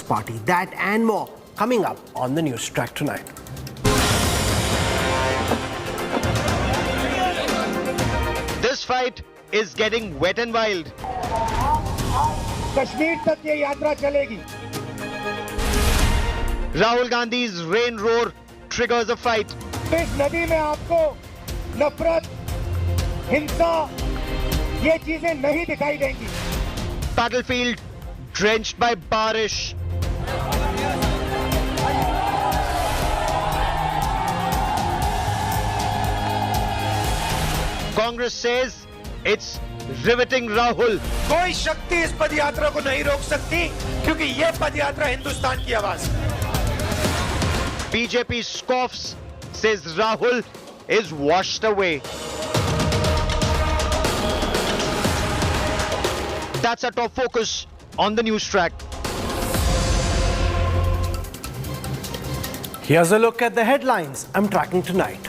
party. That and more coming up on the Newstrack tonight. This fight is getting wet and wild. Kashmir तक ये यात्रा चलेगी. Rahul Gandhi's rain roar triggers a fight. इस नदी में आपको नफरत, हिंसा, ये चीजें नहीं दिखाई देंगी. Battlefield drenched by barish. Congress says it's riveting Rahul. कोई शक्ति इस पदयात्रा को नहीं रोक सकती क्योंकि ये पदयात्रा हिंदुस्तान की आवाज है. BJP scoffs, says Rahul is washed away. That's our top focus on the Newstrack. Here's a look at the headlines I'm tracking tonight.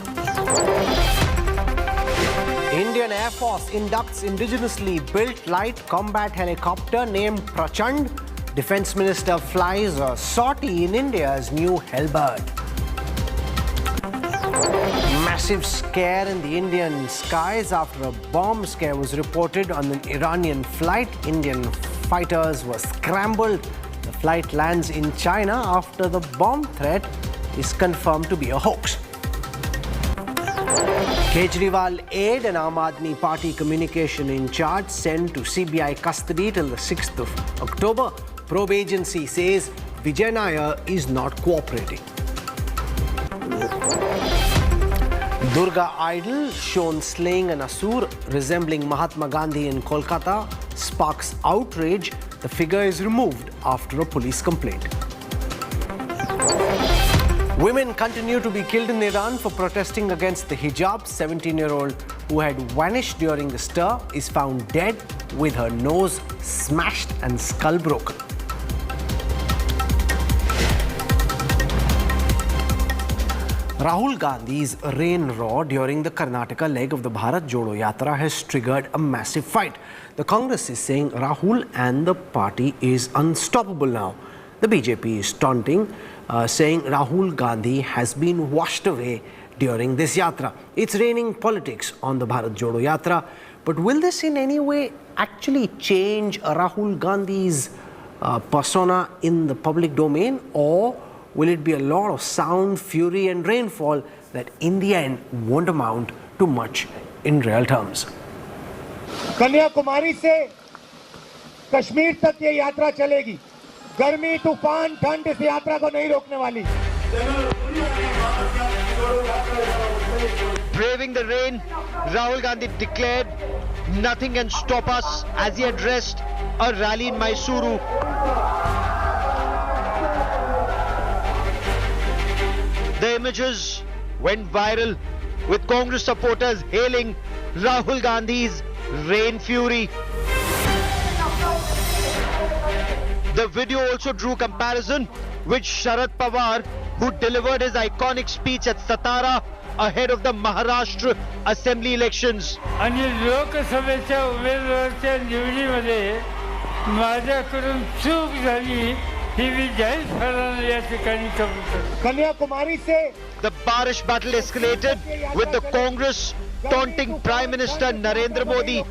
Indian Air Force inducts indigenously built light combat helicopter named Prachand. Defense Minister flies a sortie in India's new Hellbird. Massive scare in the Indian skies after a bomb scare was reported on an Iranian flight. Indian fighters were scrambled. The flight lands in China after the bomb threat is confirmed to be a hoax. Kejriwal aide and Aam Aadmi Party communication in charge sent to CBI custody till the 6th of October. Probe agency says Vijay Nair is not cooperating. Durga idol shown slaying an asur resembling Mahatma Gandhi in Kolkata sparks outrage. The figure is removed after a police complaint. Women continue to be killed in Iran for protesting against the hijab. 17-year-old who had vanished during the stir is found dead with her nose smashed and skull broken. Rahul Gandhi's rain roar during the Karnataka leg of the Bharat Jodo Yatra has triggered a massive fight. The Congress is saying Rahul and the party is unstoppable now. The BJP is taunting, saying Rahul Gandhi has been washed away during this yatra. It's raining politics on the Bharat Jodo Yatra. But will this in any way actually change Rahul Gandhi's persona in the public domain, or will it be a lot of sound, fury and rainfall that in the end won't amount to much in real terms? Kanyakumari से कश्मीर तक ये यात्रा चलेगी. गर्मी, तूफान, ठंड इस यात्रा को नहीं रोकने वाली. Braving the rain, Rahul Gandhi declared nothing can stop us as he addressed a rally in Mysuru. The images went viral with Congress supporters hailing Rahul Gandhi's rain fury. The video also drew comparison with Sharad Pawar, who delivered his iconic speech at Satara ahead of the Maharashtra Assembly elections. आणि लोकसभेच्या उमेदवाराच्या निवडीमध्ये माझ्याकडून चूक झाली ही मी जाहीर करायला या ठिकाणी कबूल करतो. कन्याकुमारी से The Barish battle escalated with the Congress taunting Prime Minister Narendra Modi.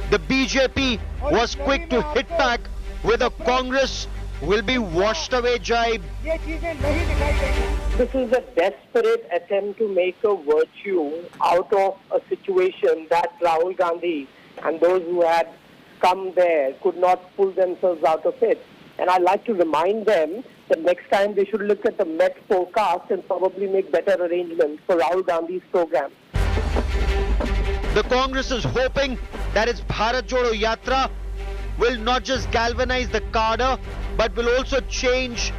The BJP was quick to hit back with a Congress will be washed away jibe. This is a desperate attempt to make a virtue out of a situation that Rahul Gandhi and those who had come there could not pull themselves out of it. And I'd like to remind them that next time they should look at the Met forecast and probably make better arrangements for Rahul Gandhi's program. The Congress is hoping that its Bharat Jodo Yatra will not just galvanize the cadre, but will also change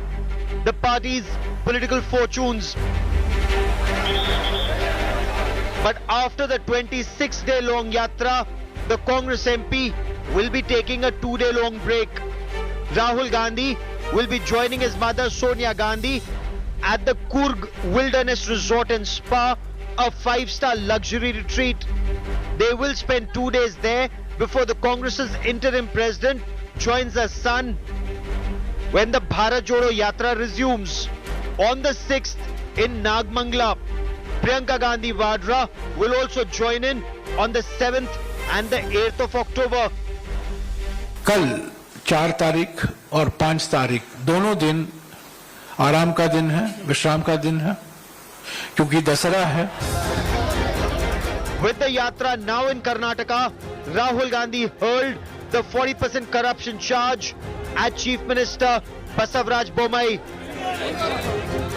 the party's political fortunes. But after the 26-day-long yatra, the Congress MP will be taking a 2-day-long break. Rahul Gandhi will be joining his mother Sonia Gandhi at the Kurg Wilderness Resort and Spa, a 5-star luxury retreat. They will spend 2 days there before the Congress's interim president joins her son when the Bharat Jodo Yatra resumes. On the 6th in Nagmangla, Priyanka Gandhi Vadra will also join in on the 7th and the 8th of October. कल 4 तारीख और 5 तारीख दोनों दिन आराम का दिन है, विश्राम का दिन है, क्योंकि दशहरा है. With the yatra now in Karnataka, Rahul Gandhi hurled the 40% corruption charge at Chief Minister Basavaraj Bommai.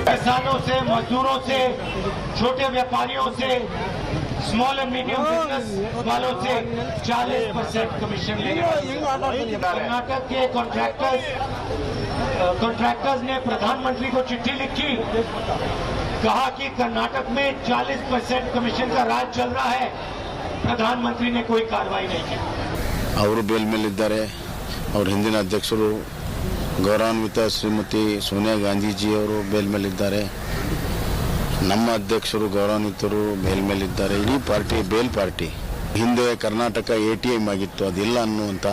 किसानों से, मजदूरों से, छोटे व्यापारियों से, स्मॉल एंड मीडियम बिजनेस वालों से 40% कमीशन लेंगे. कर्नाटक के कॉन्ट्रैक्टर्स ने प्रधानमंत्री को चिट्ठी लिखी, कहा कि कर्नाटक में 40% कमीशन का राज चल रहा है. प्रधानमंत्री ने कोई कार्रवाई नहीं की. ಅವರು ಬೇಲ್ ಮೇಲಿದ್ದಾರೆ. ಅವ್ರ ಹಿಂದಿನ ಅಧ್ಯಕ್ಷರು ಗೌರವಾನ್ವಿತ ಶ್ರೀಮತಿ ಸೋನಿಯಾ ಗಾಂಧೀಜಿ ಅವರು ಬೇಲ್ ಮೇಲಿದ್ದಾರೆ. ನಮ್ಮ ಅಧ್ಯಕ್ಷರು ಗೌರವಾನ್ವಿತರು ಬೇಲ್ ಮೇಲಿದ್ದಾರೆ. ಇಡೀ ಪಾರ್ಟಿ ಬೇಲ್ ಪಾರ್ಟಿ. ಹಿಂದೆ ಕರ್ನಾಟಕ ATM ಆಗಿತ್ತು, ಅದಿಲ್ಲ ಅನ್ನುವಂಥ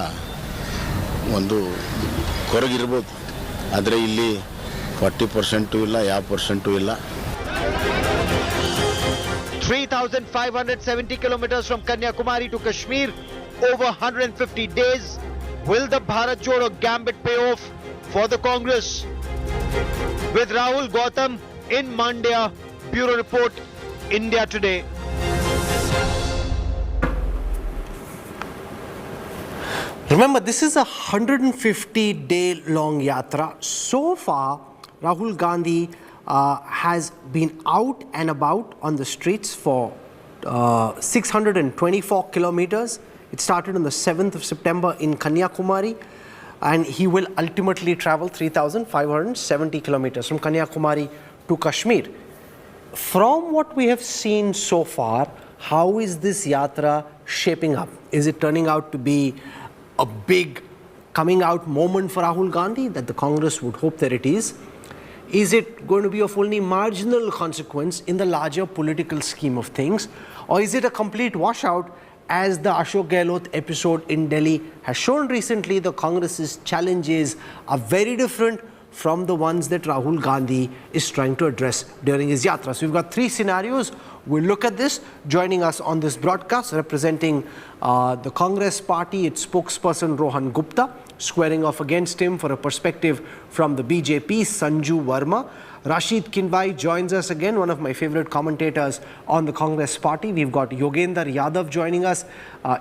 ಒಂದು ಕೊರಗಿರ್ಬೋದು. ಆದರೆ ಇಲ್ಲಿ 40% ಇಲ್ಲ, 50% ಇಲ್ಲ. 3,570 kilometers from Kanyakumari to Kashmir, over 150 days. Will the Bharat Jodo gambit pay off for the Congress? With Rahul Gautam in Mandya, Bureau Report, India Today. Remember, this is a 150-day long yatra. So far, Rahul Gandhi has been out and about on the streets for 624 kilometers. It started on the 7th of September in Kanyakumari, and he will ultimately travel 3,570 kilometers from Kanyakumari to Kashmir. From what we have seen so far, how is this yatra shaping up? Is it turning out to be a big coming out moment for Rahul Gandhi that the Congress would hope that it is? Is it going to be of only marginal consequence in the larger political scheme of things? Or is it a complete washout? As the Ashok Gehlot episode in Delhi has shown recently, the Congress's challenges are very different from the ones that Rahul Gandhi is trying to address during his yatra. So we've got 3 scenarios. We'll look at this. Joining us on this broadcast, representing the Congress party, its spokesperson Rohan Gupta, squaring off against him for a perspective from the BJP, Sanju Verma. Rashid Kinwai joins us again, one of my favorite commentators on the Congress party. We've got Yogendar Yadav joining us,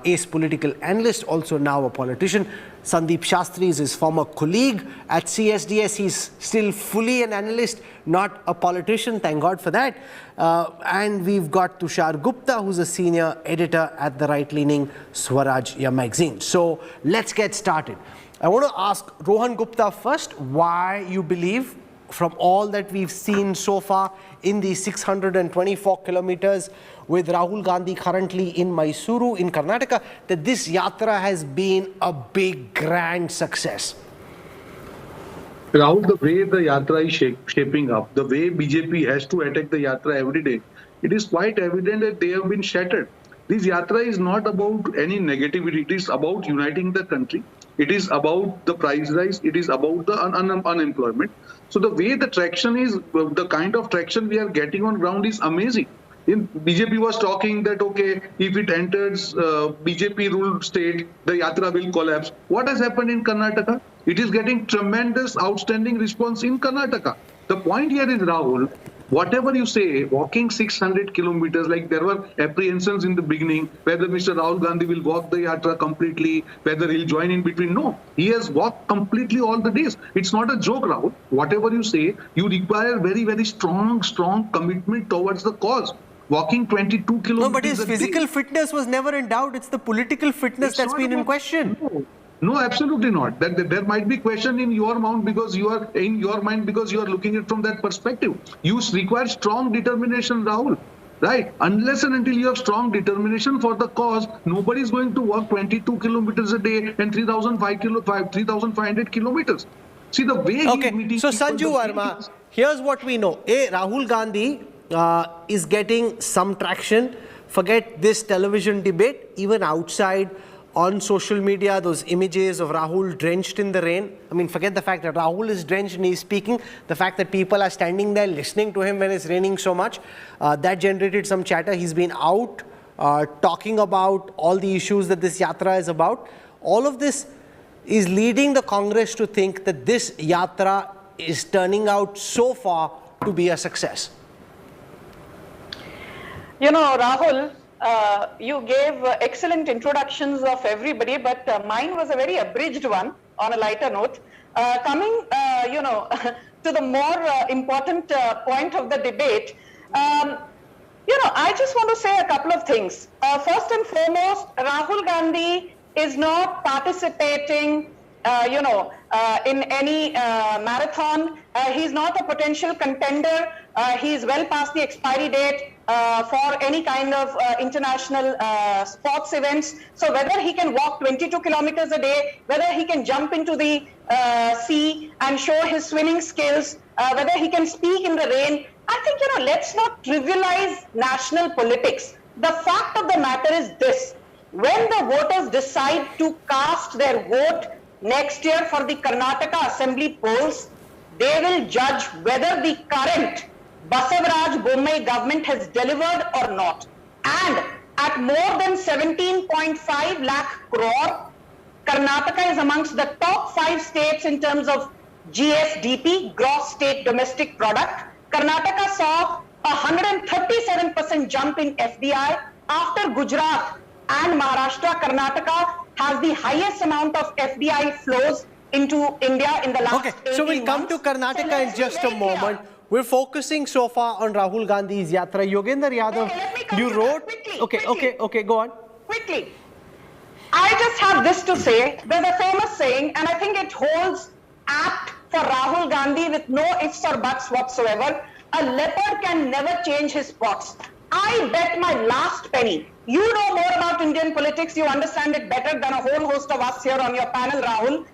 ace political analyst, also now a politician. Sandeep Shastri is his former colleague at CSDS. He's still fully an analyst, not a politician. Thank God for that. And we've got Tushar Gupta, who's a senior editor at the right-leaning Swarajya magazine. So let's get started. I want to ask Rohan Gupta first why you believe, from all that we've seen so far in the 624 kilometers with Rahul Gandhi currently in Mysuru in Karnataka, that this yatra has been a big, grand success. Rahul, the way the yatra is shaping up, the way BJP has to attack the yatra every day, it is quite evident that they have been shattered. This yatra is not about any negativity. It is about uniting the country. It is about the price rise. It is about the unemployment. So the way the traction is, the kind of traction we are getting on ground is amazing. BJP was talking that, okay, if it enters BJP-ruled state, the yatra will collapse. What has happened in Karnataka? It is getting tremendous, outstanding response in Karnataka. The point here is, Rahul, whatever you say, walking 600 kilometers, like there were apprehensions in the beginning, whether Mr. Rahul Gandhi will walk the yatra completely, whether he'll join in between. No, he has walked completely all the days. It's not a joke, Rahul. Whatever you say, you require very, very strong commitment towards the cause. Walking 22 kilometers. No, but his physical fitness was never in doubt. It's the political fitness that's been in question. No, absolutely not. That there might be question in your mind because you are looking at it from that perspective. You require strong determination, Rahul. Right? Unless and until you have strong determination for the cause, nobody is going to walk 22 kilometers a day and 3,500 kilometers. See the way. Okay. So Sanju Verma, here's what we know. Rahul Gandhi is getting some traction. Forget this television debate. Even outside on social media, those images of Rahul drenched in the rain. I mean, forget the fact that Rahul is drenched and he's speaking. The fact that people are standing there listening to him when it's raining so much, that generated some chatter. He's been out talking about all the issues that this yatra is about. All of this is leading the Congress to think that this yatra is turning out so far to be a success. You know, Rahul, you gave excellent introductions of everybody, but mine was a very abridged one on a lighter note. Coming, to the more important point of the debate, I just want to say a couple of things. First and foremost, Rahul Gandhi is not participating, in any marathon. He's not a potential contender. He's well past the expiry date for any kind of international sports events. So whether he can walk 22 kilometers a day, whether he can jump into the sea and show his swimming skills, whether he can speak in the rain, I think, let's not trivialize national politics. The fact of the matter is this: when the voters decide to cast their vote next year for the Karnataka Assembly polls, they will judge whether the current Basavaraj Bommai government has delivered or not. And at more than 17.5 lakh crore, Karnataka is amongst the top 5 states in terms of GSDP, gross state domestic product. Karnataka saw a 137% jump in FDI. After Gujarat and Maharashtra, Karnataka has the highest amount of FDI flows into India in the last 18 months. So we'll come to Karnataka in just a moment. We're focusing so far on Rahul Gandhi's yatra. Yogendra Yadav, you wrote... Okay, go on. Quickly. I just have this to say. There's a famous saying, and I think it holds apt for Rahul Gandhi with no ifs or buts whatsoever. A leopard can never change his spots. I bet my last penny. You know more about Indian politics. You understand it better than a whole host of us here on your panel, Rahul.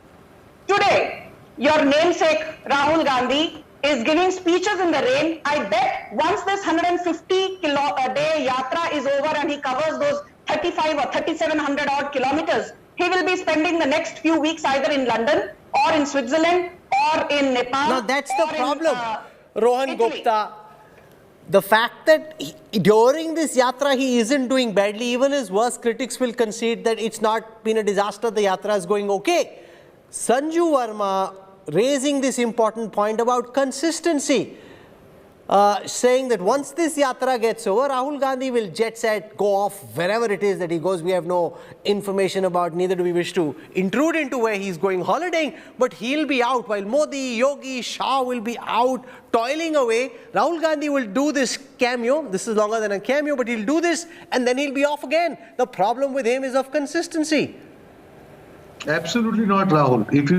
Today, your namesake, Rahul Gandhi, is giving speeches in the rain. I bet once this 150-day yatra is over and he covers those 35 or 3,700 odd kilometers, he will be spending the next few weeks either in London or in Switzerland or in Nepal. Now that's the problem, Rohan Italy. Gupta. The fact that during this yatra he isn't doing badly, even his worst critics will concede that it's not been a disaster, the yatra is going okay. Sanju Verma raising this important point about consistency, saying that once this yatra gets over, Rahul Gandhi will jet set, go off wherever it is that he goes. We have no information about, neither do we wish to intrude into where he's going holidaying, but he'll be out while Modi, Yogi, Shah will be out toiling away. Rahul Gandhi will do this cameo. This is longer than a cameo, but he'll do this and then he'll be off again. The problem with him is of consistency. Absolutely not, Rahul. If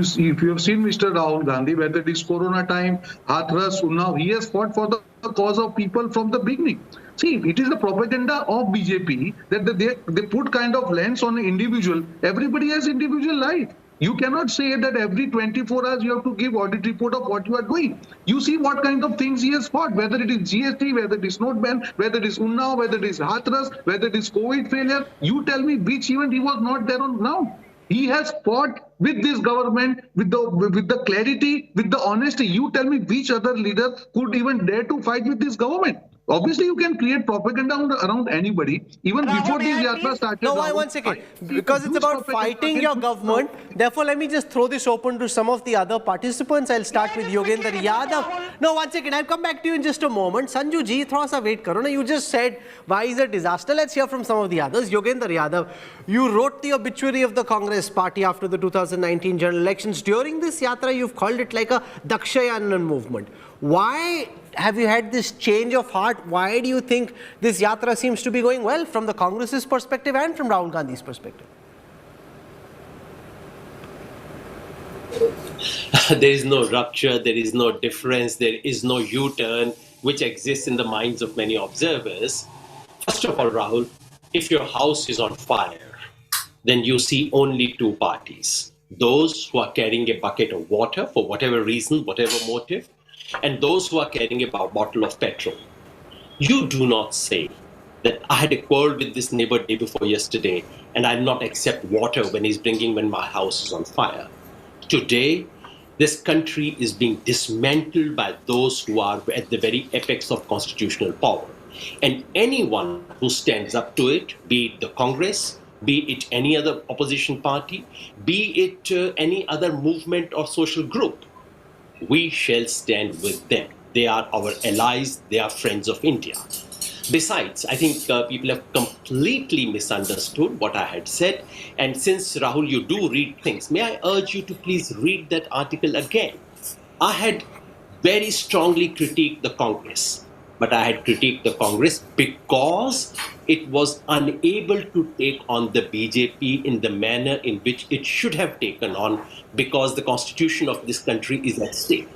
you have seen Mr. Rahul Gandhi, whether it is Corona time, Hathras, Unnao, he has fought for the cause of people from the beginning. See, it is the propaganda of BJP that they put kind of lens on an individual. Everybody has individual life. You cannot say that every 24 hours you have to give audit report of what you are doing. You see what kind of things he has fought, whether it is GST, whether it is note ban, whether it is Unnao, whether it is Hathras, whether it is COVID failure. You tell me which event he was not there on now. He has fought with this government with the clarity, with the honesty. You tell me which other leader could even dare to fight with this government. Obviously, you can create propaganda around anybody. Even before this yatra started. No, one second. Because it's about fighting your government. Therefore, let me just throw this open to some of the other participants. I'll start with Yogendra Yadav. No, one second. I'll come back to you in just a moment. Sanju ji, thoda sa wait karo na. You just said, why is it a disaster? Let's hear from some of the others. Yogendra Yadav, you wrote the obituary of the Congress party after the 2019 general elections. During this yatra, you've called it like a Dakshayanan movement. Why have you had this change of heart? Why do you think this yatra seems to be going well from the Congress's perspective and from Rahul Gandhi's perspective? There is no rupture, there is no difference, there is no U-turn which exists in the minds of many observers. First of all, Rahul, if your house is on fire, then you see only two parties. Those who are carrying a bucket of water for whatever reason, whatever motive, and those who are carrying a bottle of petrol. You do not say that I had a quarrel with this neighbor day before yesterday, and I'll not accept water when my house is on fire. Today, this country is being dismantled by those who are at the very apex of constitutional power. And anyone who stands up to it, be it the Congress, be it any other opposition party, be it any other movement or social group, we shall stand with them. They are our allies, they are friends of India. Besides, I think people have completely misunderstood what I had said. And since, Rahul, you do read things, may I urge you to please read that article again. I had very strongly critiqued the Congress, but I had critiqued the Congress because it was unable to take on the BJP in the manner in which it should have taken on, because the constitution of this country is at stake.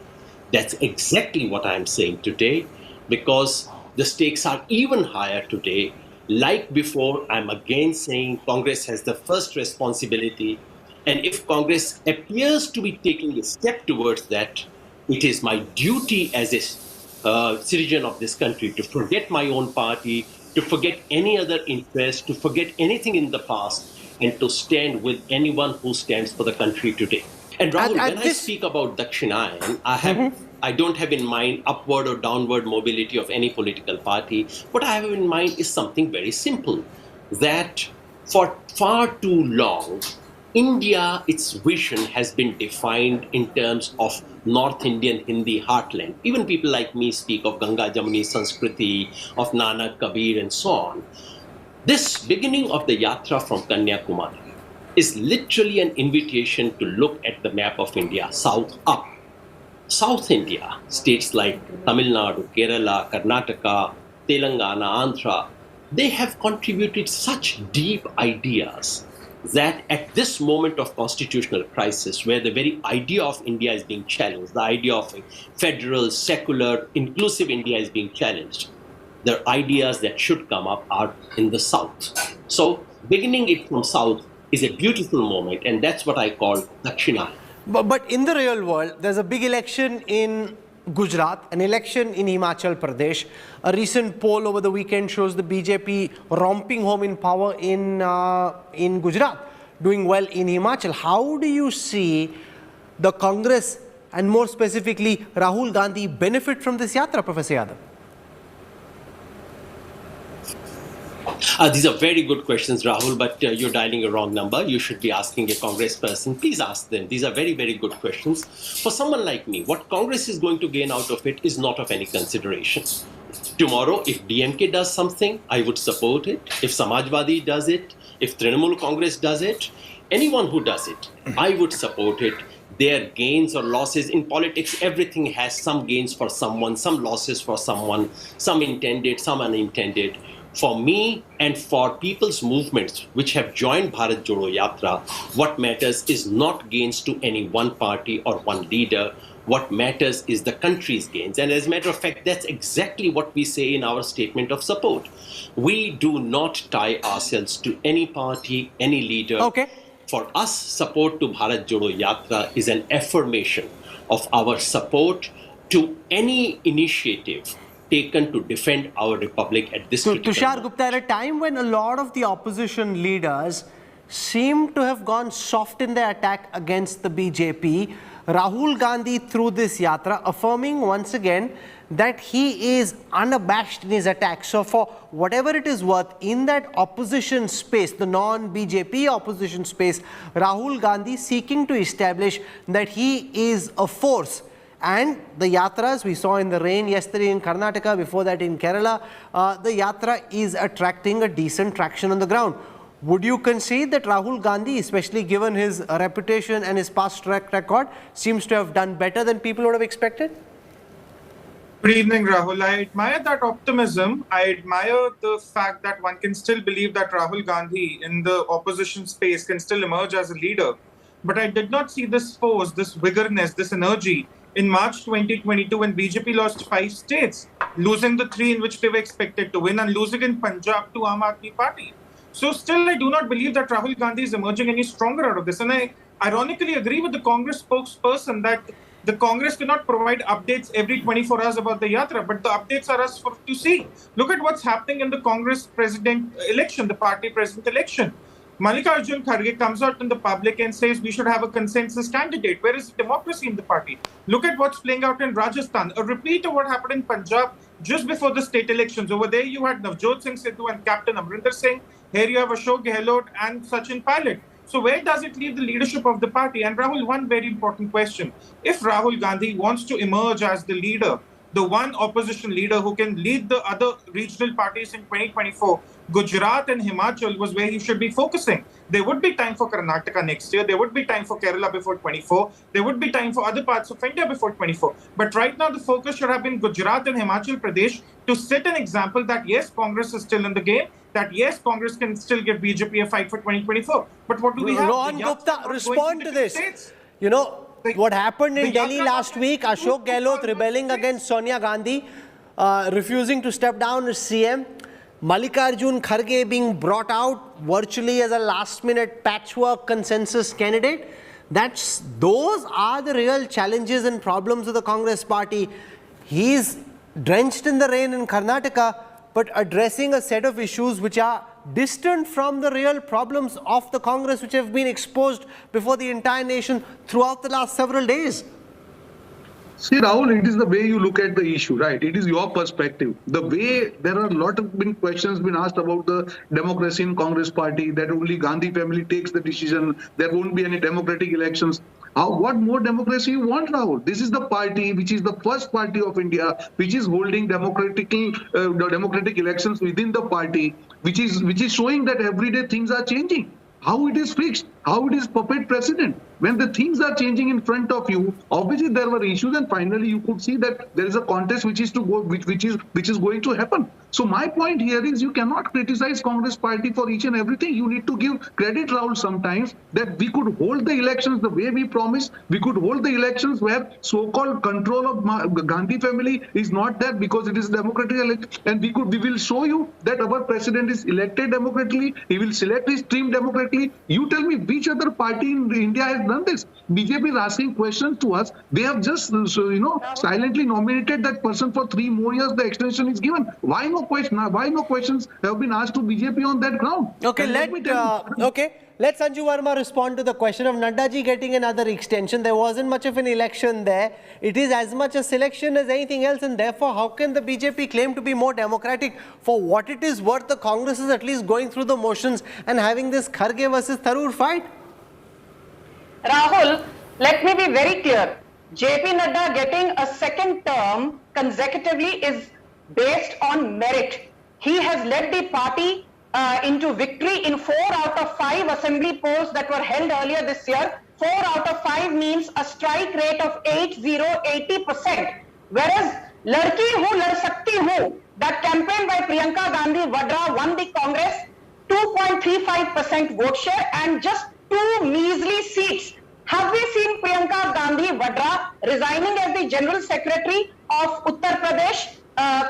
That's exactly what I am saying today, because the stakes are even higher today. Like before, I'm again saying Congress has the first responsibility. And if Congress appears to be taking a step towards that, it is my duty as a citizen of this country to forget my own party, to forget any other interest, to forget anything in the past, and to stand with anyone who stands for the country today. And Rahul, when I speak about Dakshinayan, I don't have in mind upward or downward mobility of any political party. What I have in mind is something very simple, that for far too long, India, its vision has been defined in terms of North Indian Hindi heartland. Even people like me speak of Ganga Jamuni Sanskriti, of Nanak, Kabir, and so on. This beginning of the yatra from Kanyakumari is literally an invitation to look at the map of India, south up. South India, states like Tamil Nadu, Kerala, Karnataka, Telangana, Andhra, they have contributed such deep ideas that at this moment of constitutional crisis, where the very idea of India is being challenged, the idea of a federal, secular, inclusive India is being challenged, the ideas that should come up are in the south. So beginning it from south is a beautiful moment, and that's what I call Dakshinayan. But in the real world, there's a big election in Gujarat, an election in Himachal Pradesh. A recent poll over the weekend shows the BJP romping home in power in Gujarat, doing well in Himachal. How do you see the Congress and more specifically Rahul Gandhi benefit from this yatra, Professor Yadav? These are very good questions, Rahul, but you're dialing a wrong number. You should be asking a congressperson. Please ask them. These are very, very good questions. For someone like me, what Congress is going to gain out of it is not of any consideration. Tomorrow, if DMK does something, I would support it. If Samajwadi does it, if Trinamool Congress does it, anyone who does it, I would support it. Their gains or losses in politics, everything has some gains for someone, some losses for someone, some intended, some unintended. For me and for people's movements which have joined Bharat Jodo Yatra, what matters is not gains to any one party or one leader. What matters is the country's gains. And as a matter of fact, that's exactly what we say in our statement of support. We do not tie ourselves to any party, any leader. Okay. For us, support to Bharat Jodo Yatra is an affirmation of our support to any initiative taken to defend our republic at this critical Tushar moment. Gupta, at a time when a lot of the opposition leaders seem to have gone soft in their attack against the BJP, Rahul Gandhi through this yatra affirming once again that he is unabashed in his attack. So for whatever it is worth, in that opposition space, the non-BJP opposition space, Rahul Gandhi seeking to establish that he is a force. And the yatras we saw in the rain yesterday in Karnataka, before that in Kerala, the yatra is attracting a decent traction on the ground. Would you concede that Rahul Gandhi, especially given his reputation and his past track record, seems to have done better than people would have expected? Good evening, Rahul. I admire that optimism. I admire the fact that one can still believe that Rahul Gandhi in the opposition space can still emerge as a leader. But I did not see this force, this vigorness, this energy in March 2022 when BJP lost 5 states, losing the 3 in which they were expected to win and losing in Punjab to Aam Aadmi Party. So still, I do not believe that Rahul Gandhi is emerging any stronger out of this. And I ironically agree with the Congress spokesperson that The Congress cannot provide updates every 24 hours about the Yatra, but the updates are us to see. Look at what's happening in the Congress president election, the party president election. Mallikarjun Kharge comes out in the public and says we should have a consensus candidate. Where is the democracy in the party? Look at what's playing out in Rajasthan. A repeat of what happened in Punjab just before the state elections. Over there, you had Navjot Singh Sidhu and Captain Amrinder Singh. Here you have Ashok Gehlot and Sachin Pilot. So where does it leave the leadership of the party? And Rahul, one very important question. If Rahul Gandhi wants to emerge as the leader, the one opposition leader who can lead the other regional parties in 2024, Gujarat and Himachal was where he should be focusing. There would be time for Karnataka next year. There would be time for Kerala before 24. There would be time for other parts of India before 24. But right now, the focus should have been Gujarat and Himachal Pradesh to set an example that yes, Congress is still in the game, that yes, Congress can still give BJP a fight for 2024. But what do we have? Rohan Gupta, respond to this. States. You know, what happened in Delhi last week, Ashok Gehlot rebelling against Sonia Gandhi, refusing to step down as CM, Mallikarjun Kharge being brought out virtually as a last-minute patchwork consensus candidate. Those are the real challenges and problems of the Congress party. He's drenched in the rain in Karnataka, but addressing a set of issues which are distant from the real problems of the Congress, which have been exposed before the entire nation throughout the last several days. See, Rahul, it is the way you look at the issue, right? It is your perspective. The way there are a lot of questions been asked about the democracy in Congress party, that only Gandhi family takes the decision, there won't be any democratic elections. What more democracy you want, Rahul? This is the party which is the first party of India, which is holding democratic elections within the party, which is showing that every day things are changing. How it is fixed, how it is puppet president. When the things are changing in front of you, obviously there were issues, and finally you could see that there is a contest which is going to happen. So my point here is you cannot criticize Congress party for each and everything. You need to give credit, Rahul, sometimes that we could hold the elections the way we promised. We could hold the elections where so-called control of Gandhi family is not there because it is democratic election, and we will show you that our president is elected democratically. He will select his team democratically. You tell me which other party in India has done this? BJP is asking questions to us. They have just, silently nominated that person for 3 more years. The extension is given. Why no questions have been asked to BJP on that ground? Okay, let Sanju Verma respond to the question of Nadda ji getting another extension. There wasn't much of an election there. It is as much a selection as anything else, and therefore how can the BJP claim to be more democratic? For what it is worth, the Congress is at least going through the motions and having this Kharge versus Tharoor fight. Rahul, let me be very clear. JP Nadda getting a second term consecutively is based on merit. He has led the party into victory in 4 out of 5 assembly polls that were held earlier this year. 4 out of 5 means a strike rate of 80%. Whereas Ladki Hu Lad Sakti Hu, that campaign by Priyanka Gandhi Vadra won the Congress 2.35% vote share and just 2 measly seats. Have we seen Priyanka Gandhi Vadra resigning as the General Secretary of Uttar Pradesh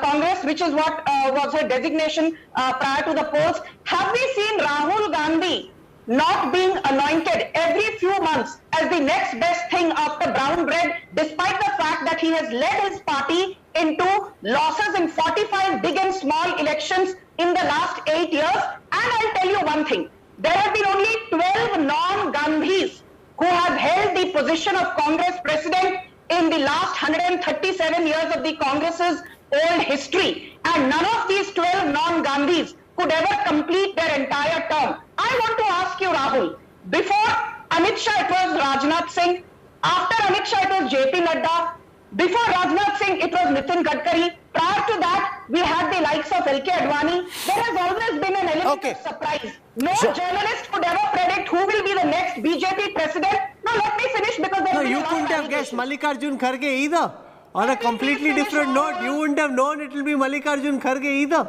Congress, which is what was her designation prior to the polls? Have we seen Rahul Gandhi not being anointed every few months as the next best thing after brown bread, despite the fact that he has led his party into losses in 45 big and small elections in the last 8 years? And I'll tell you one thing, there have been only 12 non-Gandhis who have held the position of Congress president in the last 137 years of the Congress's old history. And none of these 12 non-Gandhis could ever complete their entire term. I want to ask you, Rahul, before Amit Shah it was Rajnath Singh, after Amit Shah it was JP Nadda, before Rajnath Singh it was Nitin Gadkari, prior to that we had the likes of LK Advani. There has always been an element of surprise. No journalist could ever predict who will be the next BJP president. Now let me finish because there you couldn't have guessed Mallikarjun Kharge either. On a completely different note, you wouldn't have known it will be Mallikarjun Kharge either.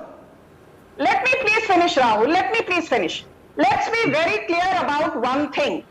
Let me please finish, Rahul. Let me please finish. Let's be very clear about one thing.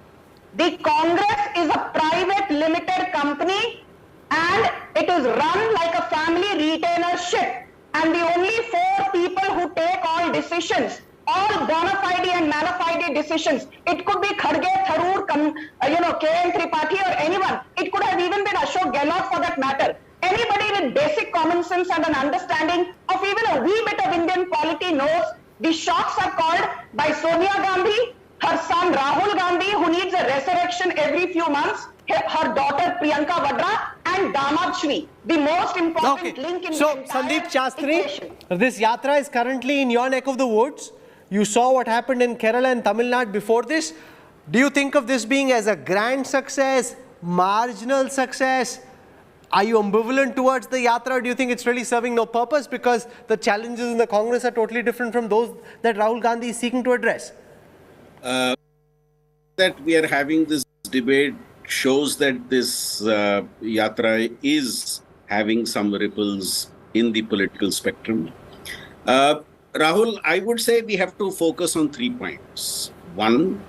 The Congress is a private limited company and it is run like a family retainership. And the only 4 people who take all decisions all bona fide and mala fide decisions. It could be Kharge, Tharoor, KN Tripathi or anyone. It could have even been Ashok Gehlot for that matter. Anybody with basic common sense and an understanding of even a wee bit of Indian polity knows the shots are called by Sonia Gandhi, her son Rahul Gandhi, who needs a resurrection every few months, her daughter Priyanka Vadra, and Damad Shri, the most important link in the entire Sandeep Shastri, equation. this yatra is currently in your neck of the woods. You saw what happened in Kerala and Tamil Nadu before this. Do you think of this being as a grand success, marginal success? Are you ambivalent towards the yatra, or do you think it's really serving no purpose because the challenges in the Congress are totally different from those that Rahul Gandhi is seeking to address? That we are having this debate shows that this yatra is having some ripples in the political spectrum. Rahul, I would say we have to focus on 3 points. One,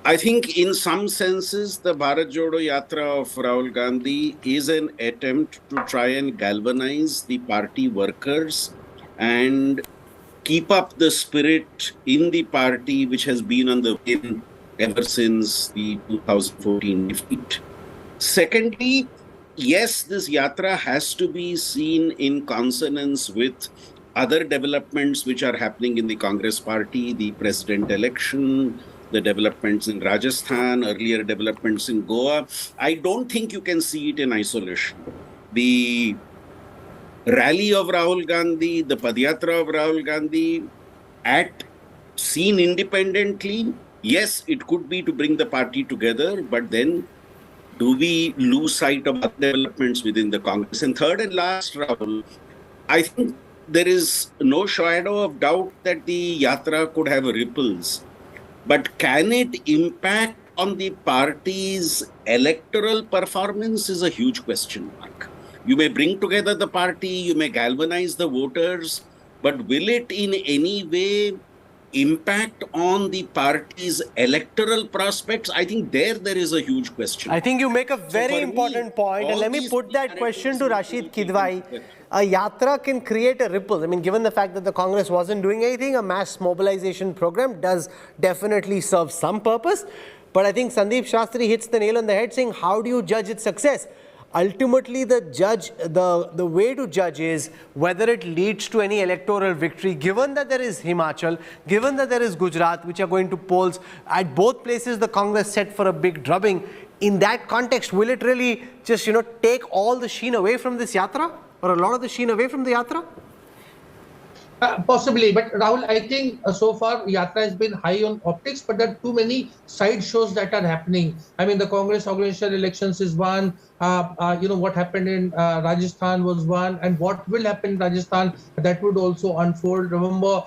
I think in some senses, the Bharat Jodo Yatra of Rahul Gandhi is an attempt to try and galvanize the party workers and keep up the spirit in the party which has been on the win ever since the 2014 defeat. Secondly, yes, this yatra has to be seen in consonance with other developments which are happening in the Congress party, the president election, the developments in Rajasthan, earlier developments in Goa. I don't think you can see it in isolation. The rally of Rahul Gandhi, the Padyatra of Rahul Gandhi, seen independently, yes, it could be to bring the party together, but then do we lose sight of other developments within the Congress? And third and last, Rahul, I think there is no shadow of doubt that the yatra could have ripples. But can it impact on the party's electoral performance is a huge question mark. You may bring together the party, you may galvanize the voters, but will it in any way impact on the party's electoral prospects? I think there is a huge question. I think you make a very important point, and let me put that question to Rashid Kidwai. A yatra can create a ripple. I mean, given the fact that the Congress wasn't doing anything, a mass mobilization program does definitely serve some purpose. But I think Sandeep Shastri hits the nail on the head saying, how do you judge its success? Ultimately, the way to judge is whether it leads to any electoral victory, given that there is Himachal, given that there is Gujarat, which are going to polls. At both places, the Congress set for a big drubbing. In that context, will it really just, take all the sheen away from this yatra? Or a lot of the sheen away from the yatra? Possibly, but Rahul, I think so far Yatra has been high on optics, but there are too many side shows that are happening. I mean, the Congress organizational elections is one. What happened in Rajasthan was one, and what will happen in Rajasthan, that would also unfold. Remember,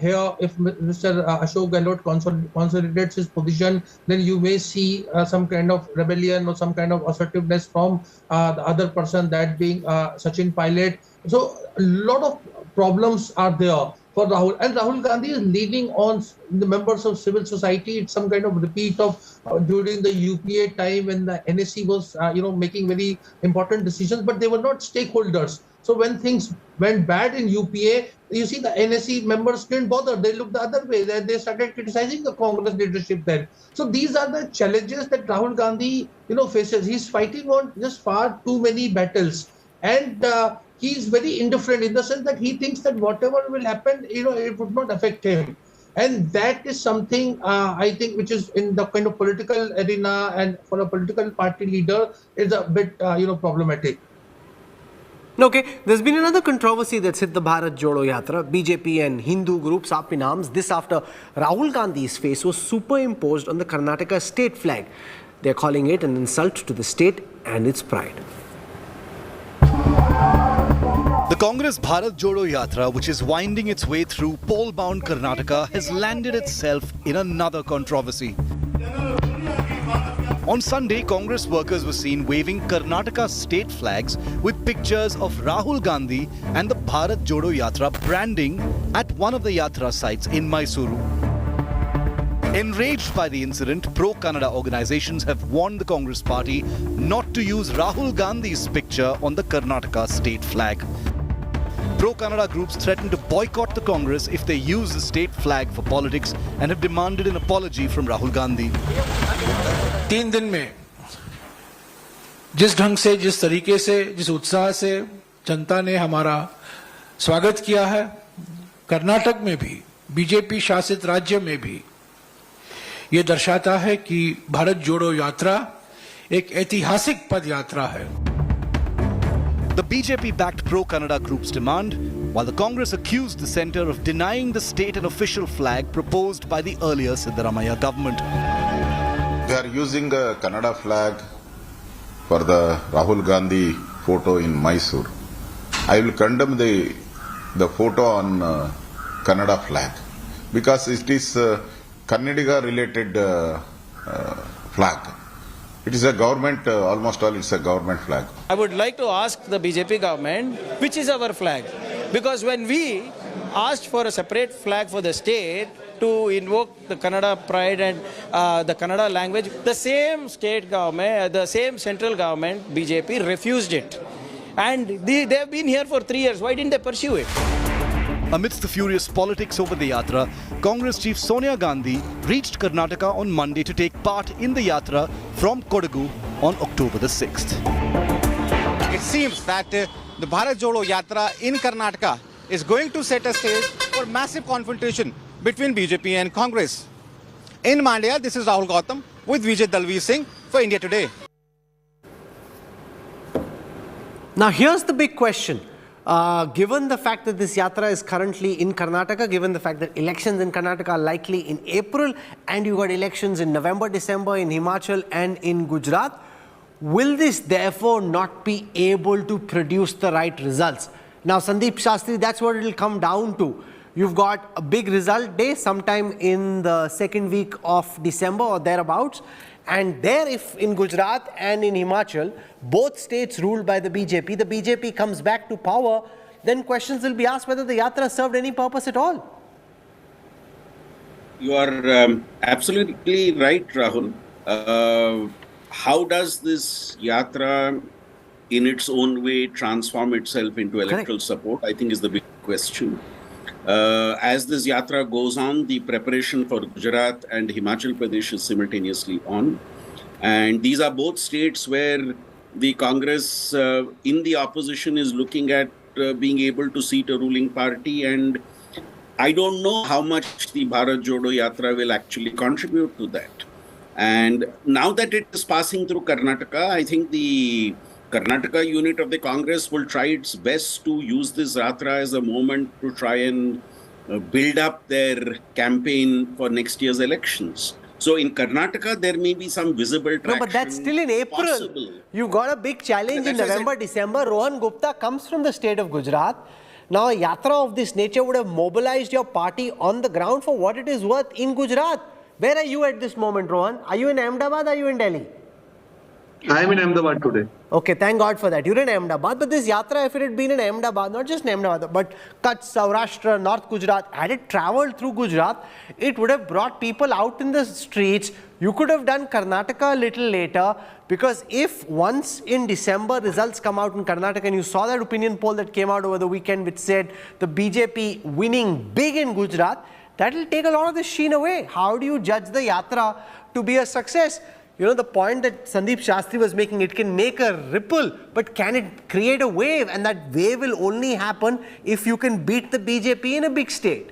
here, if Mr. Ashok Gehlot consolidates his position, then you may see some kind of rebellion or some kind of assertiveness from the other person, that being Sachin Pilot. So a lot of problems are there for Rahul, and Rahul Gandhi is leaning on the members of civil society. It's some kind of repeat of during the UPA time when the NSC was making very important decisions, but they were not stakeholders. So when things went bad in UPA, you see the NSC members didn't bother. They looked the other way. They started criticizing the Congress leadership then. So these are the challenges that Rahul Gandhi faces. He's fighting on just far too many battles, and he is very indifferent in the sense that he thinks that whatever will happen, it would not affect him. And that is something, I think, which is in the kind of political arena and for a political party leader is a bit, problematic. Okay, there's been another controversy that's hit the Bharat Jodo Yatra. BJP and Hindu groups up in arms. This after Rahul Gandhi's face was superimposed on the Karnataka state flag. They're calling it an insult to the state and its pride. The Congress Bharat Jodo Yatra, which is winding its way through pole-bound Karnataka, has landed itself in another controversy. On Sunday, Congress workers were seen waving Karnataka state flags with pictures of Rahul Gandhi and the Bharat Jodo Yatra branding at one of the Yatra sites in Mysuru. Enraged by the incident, pro-Kannada organizations have warned the Congress party not to use Rahul Gandhi's picture on the Karnataka state flag. Pro-Kannada groups threatened to boycott the Congress if they use the state flag for politics and have demanded an apology from Rahul Gandhi. 3 दिन में जिस ढंग से, जिस तरीके से, जिस उत्साह से जनता ने हमारा स्वागत किया है, कर्नाटक में भी, बीजेपी शासित राज्य में भी, ये दर्शाता है कि भारत जोड़ो यात्रा एक ऐतिहासिक पद यात्रा है. The BJP-backed pro-Kannada groups demand, while the Congress accused the centre of denying the state and official flag proposed by the earlier Siddaramaiah government. They are using the Kannada flag for the Rahul Gandhi photo in Mysore. I will condemn the photo on Kannada flag because it is Kannadiga related flag. It is a government, almost all it's a government flag. I would like to ask the BJP government, which is our flag? Because when we asked for a separate flag for the state to invoke the Kannada pride and the Kannada language, the same state government, the same central government, BJP, refused it. And they have been here for 3 years. Why didn't they pursue it? Amidst the furious politics over the Yatra, Congress chief Sonia Gandhi reached Karnataka on Monday to take part in the Yatra from Kodagu on October the 6th. It seems that the Bharat Jodo Yatra in Karnataka is going to set a stage for massive confrontation between BJP and Congress. In Mandya, this is Rahul Gautam with Vijay Dalveer Singh for India Today. Now here's the big question. Given the fact that this yatra is currently in Karnataka, given the fact that elections in Karnataka are likely in April, and you got elections in November, December in Himachal and in Gujarat, will this therefore not be able to produce the right results? Now, Sandeep Shastri, that's what it will come down to. You've got a big result day sometime in the second week of December or thereabouts. And there, if in Gujarat and in Himachal, both states ruled by the BJP comes back to power, then questions will be asked whether the yatra served any purpose at all. You are absolutely right, Rahul. How does this yatra in its own way transform itself into electoral support, I think is the big question. As this yatra goes on, the preparation for Gujarat and Himachal Pradesh is simultaneously on. And these are both states where the Congress in the opposition is looking at being able to seat a ruling party. And I don't know how much the Bharat Jodo Yatra will actually contribute to that. And now that it is passing through Karnataka, I think the Karnataka unit of the Congress will try its best to use this yatra as a moment to try and build up their campaign for next year's elections. So in Karnataka, there may be some visible traction. No, but that's still in April. Possible. You've got a big challenge in November, December. Rohan Gupta comes from the state of Gujarat. Now, a yatra of this nature would have mobilized your party on the ground for what it is worth in Gujarat. Where are you at this moment, Rohan? Are you in Ahmedabad or are you in Delhi? I am in Ahmedabad today. Okay, thank God for that. You're in Ahmedabad, but this yatra, if it had been in Ahmedabad, not just in Ahmedabad, but Kutch, Saurashtra, North Gujarat, had it travelled through Gujarat, it would have brought people out in the streets. You could have done Karnataka a little later, because if once in December results come out in Karnataka, and you saw that opinion poll that came out over the weekend which said the BJP winning big in Gujarat, that will take a lot of the sheen away. How do you judge the yatra to be a success? You know, the point that Sandeep Shastri was making, it can make a ripple, but can it create a wave? And that wave will only happen if you can beat the BJP in a big state.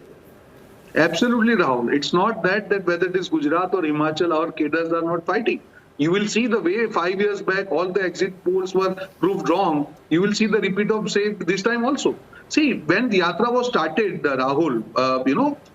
Absolutely, Rahul. It's not that whether it is Gujarat or Himachal, our cadres are not fighting. You will see the way 5 years back all the exit polls were proved wrong. You will see the repeat of say this time also. See, when the yatra was started, Rahul,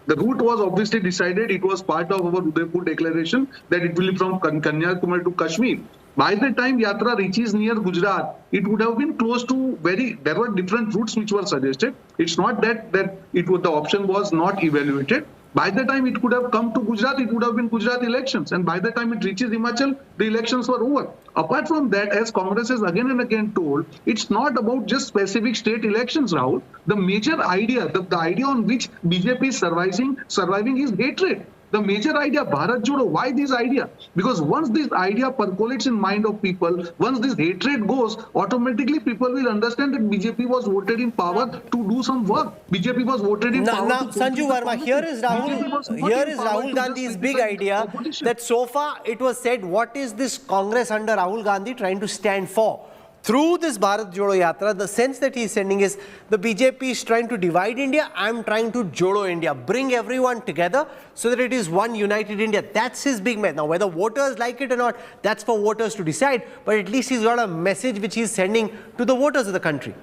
the route was obviously decided. It was part of our Udaipur declaration that it will be from Kanyakumari to Kashmir. By the time yatra reaches near Gujarat, it would have been close to there were different routes which were suggested. It's not that the option was not evaluated. By the time it could have come to Gujarat, it would have been Gujarat elections. And by the time it reaches Himachal, the elections were over. Apart from that, as Congress has again and again told, it's not about just specific state elections, Rahul. The major idea, the idea on which BJP is surviving is hatred. The major idea, Bharat Jodo, why this idea? Because once this idea percolates in mind of people, once this hatred goes, automatically people will understand that BJP was voted in power to do some work. BJP was voted in power. Now, Sanju Verma, here is Rahul Gandhi's big idea that so far it was said, what is this Congress under Rahul Gandhi trying to stand for? Through this Bharat Jodo Yatra, the sense that he is sending is the BJP is trying to divide India. I am trying to Jodo India, bring everyone together so that it is one united India. That's his big message. Now, whether voters like it or not, that's for voters to decide. But at least he's got a message which he's sending to the voters of the country.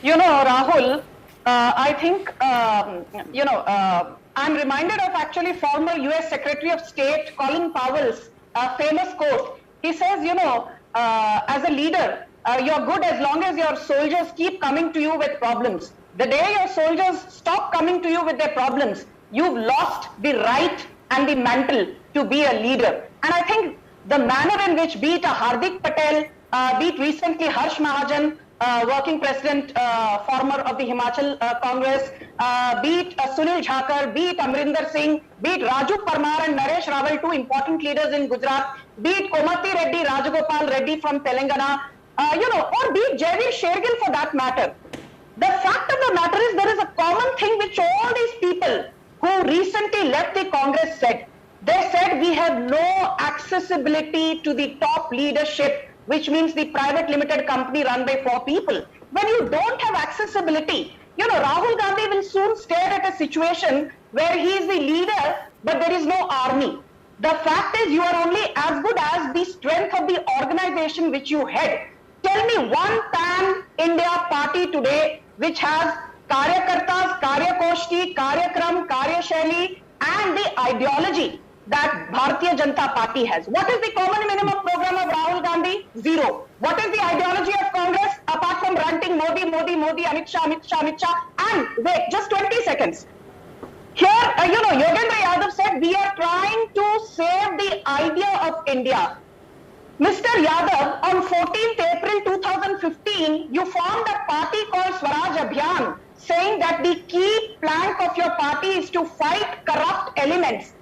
You know, Rahul, I think, I'm reminded of actually former US Secretary of State Colin Powell's famous quote. He says, as a leader, you're good as long as your soldiers keep coming to you with problems. The day your soldiers stop coming to you with their problems, you've lost the right and the mantle to be a leader. And I think the manner in which, be it a Hardik Patel, be it recently Harsh Mahajan, working president, former of the Himachal Congress, be it Sunil Jhakar, be it Amrinder Singh, be it Raju Parmar and Naresh Rawal, two important leaders in Gujarat, be it Komati Reddy, Rajagopal Reddy from Telangana, or be it Javier Shergill for that matter. The fact of the matter is there is a common thing which all these people who recently left the Congress said. They said we have no accessibility to the top leadership, which means the private limited company run by 4 people. When you don't have accessibility, Rahul Gandhi will soon stare at a situation where he is the leader, but there is no army. The fact is you are only as good as the strength of the organization which you head. Tell me one pan-India party today which has Karyakartas, Karyakoshti, Karyakram, Karyashali and the ideology that Bharatiya Janata Party has. What is the common minimum program of Rahul Gandhi? 0. What is the ideology of Congress apart from ranting Modi, Modi, Modi, Amit Shah, Amit Shah, Amit Shah? And wait, just 20 seconds. Here, Yogendra Yadav said we are trying to save the idea of India. Mr. Yadav, on 14th April 2015, you formed a party called Swaraj Abhiyan, saying that the key plank of your party is to fight corrupt elements.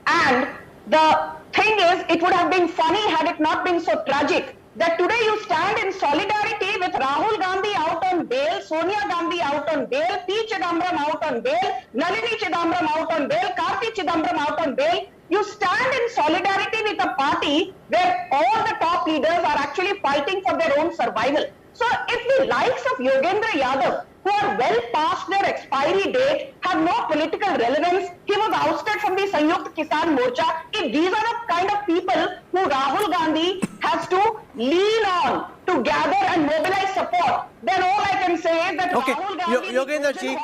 And the thing is, it would have been funny had it not been so tragic that today you stand in solidarity with Rahul Gandhi out on bail, Sonia Gandhi out on bail, P. Chidambaram out on bail, Nalini Chidambaram out on bail, Karti Chidambaram out on bail. You stand in solidarity with a party where all the top leaders are actually fighting for their own survival. So if the likes of Yogendra Yadav, who are well past their expiry date, have no political relevance, he was ousted from the Sanyukt Kisan Morcha. If these are the kind of people who Rahul Gandhi has to lean on to gather and mobilize support, then all I can say is that Rahul Gandhi... Yogendra Ji,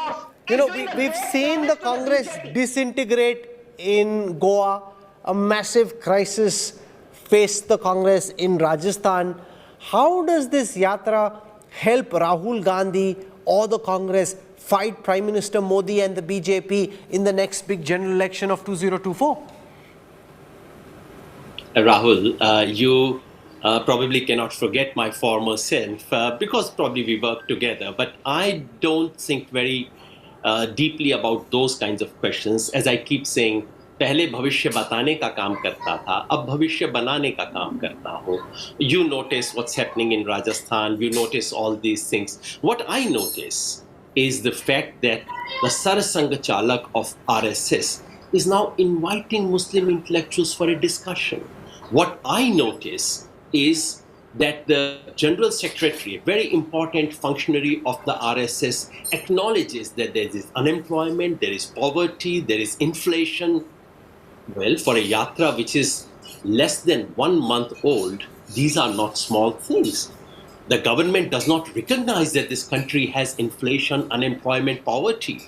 we've seen the Congress disintegrate in Goa, a massive crisis faced the Congress in Rajasthan. How does this yatra help Rahul Gandhi or the Congress fight Prime Minister Modi and the BJP in the next big general election of 2024? Rahul, you probably cannot forget my former self because probably we worked together, but I don't think very deeply about those kinds of questions. As I keep saying, पहले भविष्य बताने का काम करता था, अब भविष्य बनाने का काम करता हूँ. You notice what's happening in Rajasthan, you notice all these things. What I notice is the fact that the Sarasang Chalak of RSS is now inviting Muslim intellectuals for a discussion. What I notice is that the General Secretary, a very important functionary of the RSS, acknowledges that there is unemployment, there is poverty, there is inflation. Well, for a yatra which is less than 1 month old, these are not small things. The government does not recognize that this country has inflation, unemployment, poverty.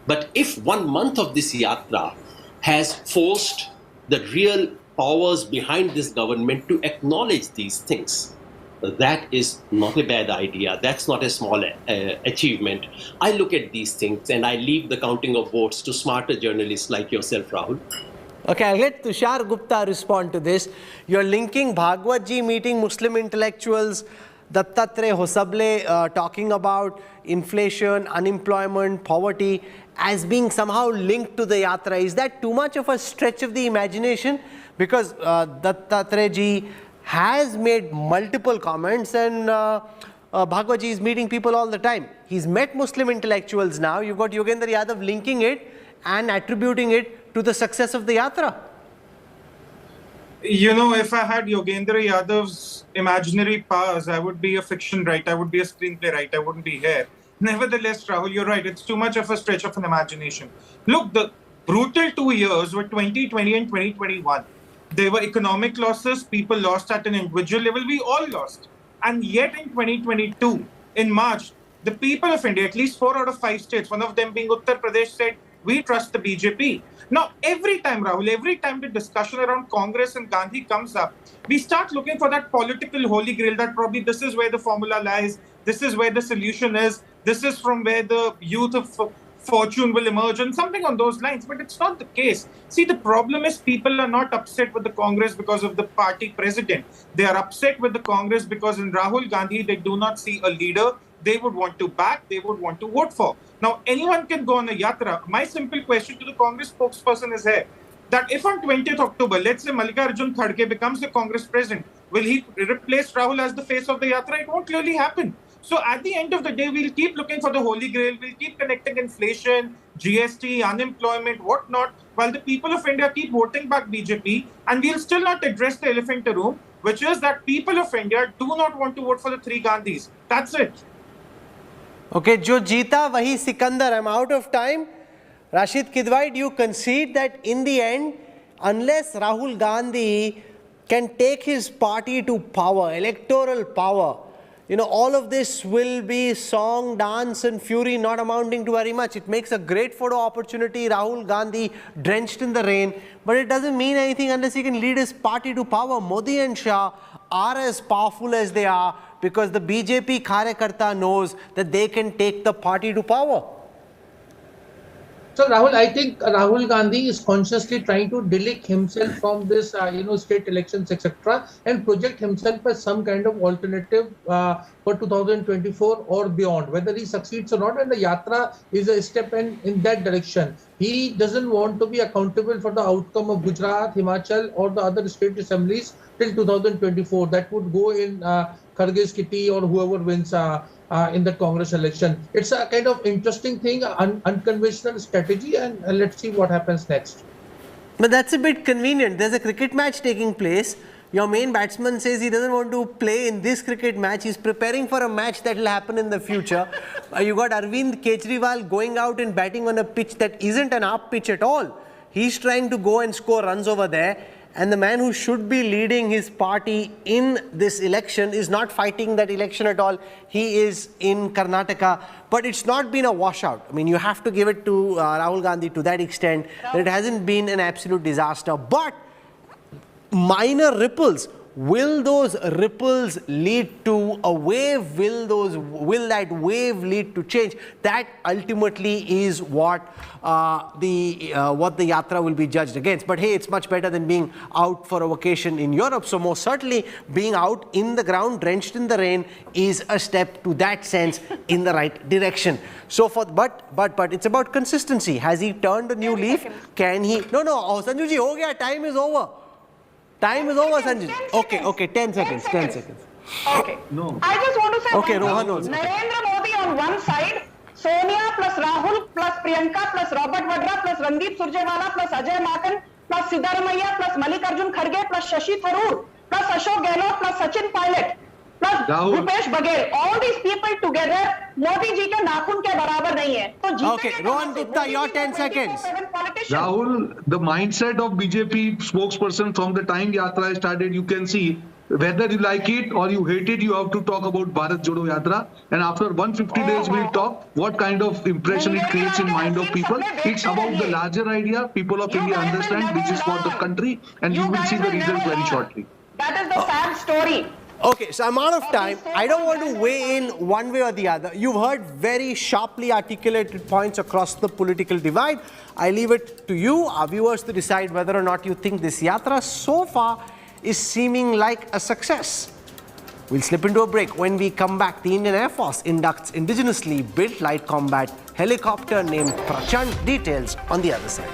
But if 1 month of this yatra has forced the real powers behind this government to acknowledge these things, that is not a bad idea. That's not a small achievement. I look at these things and I leave the counting of votes to smarter journalists like yourself, Rahul. Okay, I'll let Tushar Gupta respond to this. You're linking Bhagwat ji meeting Muslim intellectuals, Dattatreya Hosable talking about inflation, unemployment, poverty as being somehow linked to the yatra. Is that too much of a stretch of the imagination? Because Dattatreya ji has made multiple comments, and Bhagwat ji is meeting people all the time. He's met Muslim intellectuals now. You've got Yogendra Yadav linking it and attributing it to the success of the yatra. You know, if I had Yogendra Yadav's imaginary powers, I would be a fiction writer, I would be a screenplay writer, I wouldn't be here. Nevertheless, Rahul, you're right, it's too much of a stretch of an imagination. Look, the brutal 2 years were 2020 and 2021. There were economic losses, people lost at an individual level, we all lost. And yet in 2022, in March, the people of India, at least 4 out of 5 states, one of them being Uttar Pradesh, said, we trust the BJP. Now, every time, Rahul, every time the discussion around Congress and Gandhi comes up, we start looking for that political holy grail, that probably this is where the formula lies, this is where the solution is, this is from where the youth of fortune will emerge, and something on those lines. But it's not the case. See, the problem is people are not upset with the Congress because of the party president. They are upset with the Congress because in Rahul Gandhi, they do not see a leader they would want to back, they would want to vote for. Now, anyone can go on a yatra. My simple question to the Congress spokesperson is here, that if on 20th October, let's say Mallikarjun Kharge becomes the Congress president, will he replace Rahul as the face of the yatra? It won't really happen. So at the end of the day, we'll keep looking for the holy grail. We'll keep connecting inflation, GST, unemployment, whatnot, while the people of India keep voting back BJP, and we'll still not address the elephant in the room, which is that people of India do not want to vote for the 3 Gandhis. That's it. Okay, jo jeeta wahi Sikandar. I'm out of time. Rashid Kidwai, do you concede that in the end, unless Rahul Gandhi can take his party to power, electoral power, you know, all of this will be song, dance and fury, not amounting to very much. It makes a great photo opportunity, Rahul Gandhi drenched in the rain, but it doesn't mean anything unless he can lead his party to power. Modi and Shah are as powerful as they are because the BJP Karyakarta knows that they can take the party to power. So Rahul, I think Rahul Gandhi is consciously trying to delete himself from this, state elections, etc., and project himself as some kind of alternative for 2024 or beyond. Whether he succeeds or not, and the yatra is a step in that direction. He doesn't want to be accountable for the outcome of Gujarat, Himachal, or the other state assemblies till 2024. That would go in Kharge's kitty or whoever wins in the Congress election. It's a kind of interesting thing, unconventional strategy, and let's see what happens next. But that's a bit convenient. There's a cricket match taking place. Your main batsman says he doesn't want to play in this cricket match. He's preparing for a match that will happen in the future. You got Arvind Kejriwal going out and batting on a pitch that isn't an up pitch at all. He's trying to go and score runs over there. And the man who should be leading his party in this election is not fighting that election at all. He is in Karnataka. But it's not been a washout. I mean, you have to give it to Rahul Gandhi to that extent that it hasn't been an absolute disaster. But minor ripples. Will those ripples lead to a wave? Will that wave lead to change? That ultimately is what the yatra will be judged against. But hey, it's much better than being out for a vacation in Europe. So most certainly being out in the ground, drenched in the rain, is a step to that sense in the right direction. So but it's about consistency. Has he turned a new leaf? Can he? No, Sanju ji, ho gaya, time is over. Time is over, Sanjay. Okay, 10 seconds. Okay. No. I just want to say Okay, one Rohan thing. also. Narendra Modi on one side, Sonia plus Rahul plus Priyanka plus Robert Vadra plus Randeep Surjewala plus Ajay Makan plus Siddaramaiah plus Mallikarjun Kharge plus Shashi Tharoor plus Ashok Gehlot plus Sachin Pilot plus Rupesh Baghel. All these people together, Modi ji ke nakhun ke barabar nahi hai. So Okay, Rohan Gupta, your 10 seconds. Rahul, the mindset of BJP spokesperson from the time Yatra started, you can see whether you like it or you hate it, you have to talk about Bharat Jodo Yatra. And after 150 days, we'll talk what kind of impression it creates in mind of people. It's about the larger idea. People of India understand this is for the country, and you will see the results very shortly. That is the sad story. Okay, so I'm out of time. I don't want to weigh in one way or the other. You've heard very sharply articulated points across the political divide. I leave it to you, our viewers, to decide whether or not you think this yatra so far is seeming like a success. We'll slip into a break. When we come back, the Indian Air Force inducts indigenously built light combat helicopter named Prachand. Details on the other side.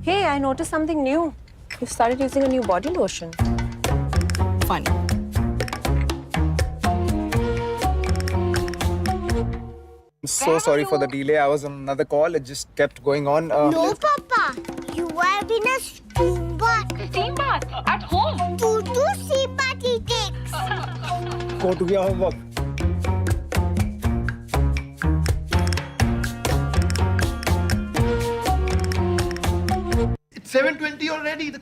Hey, I noticed something new. You started using a new body lotion. Funny. I'm so sorry for the delay. I was on another call. It just kept going on. No, Papa. You have been a steam bath. Steam bath? At home? Two steam bath he takes. Go to your homework. It's 7:20 already. The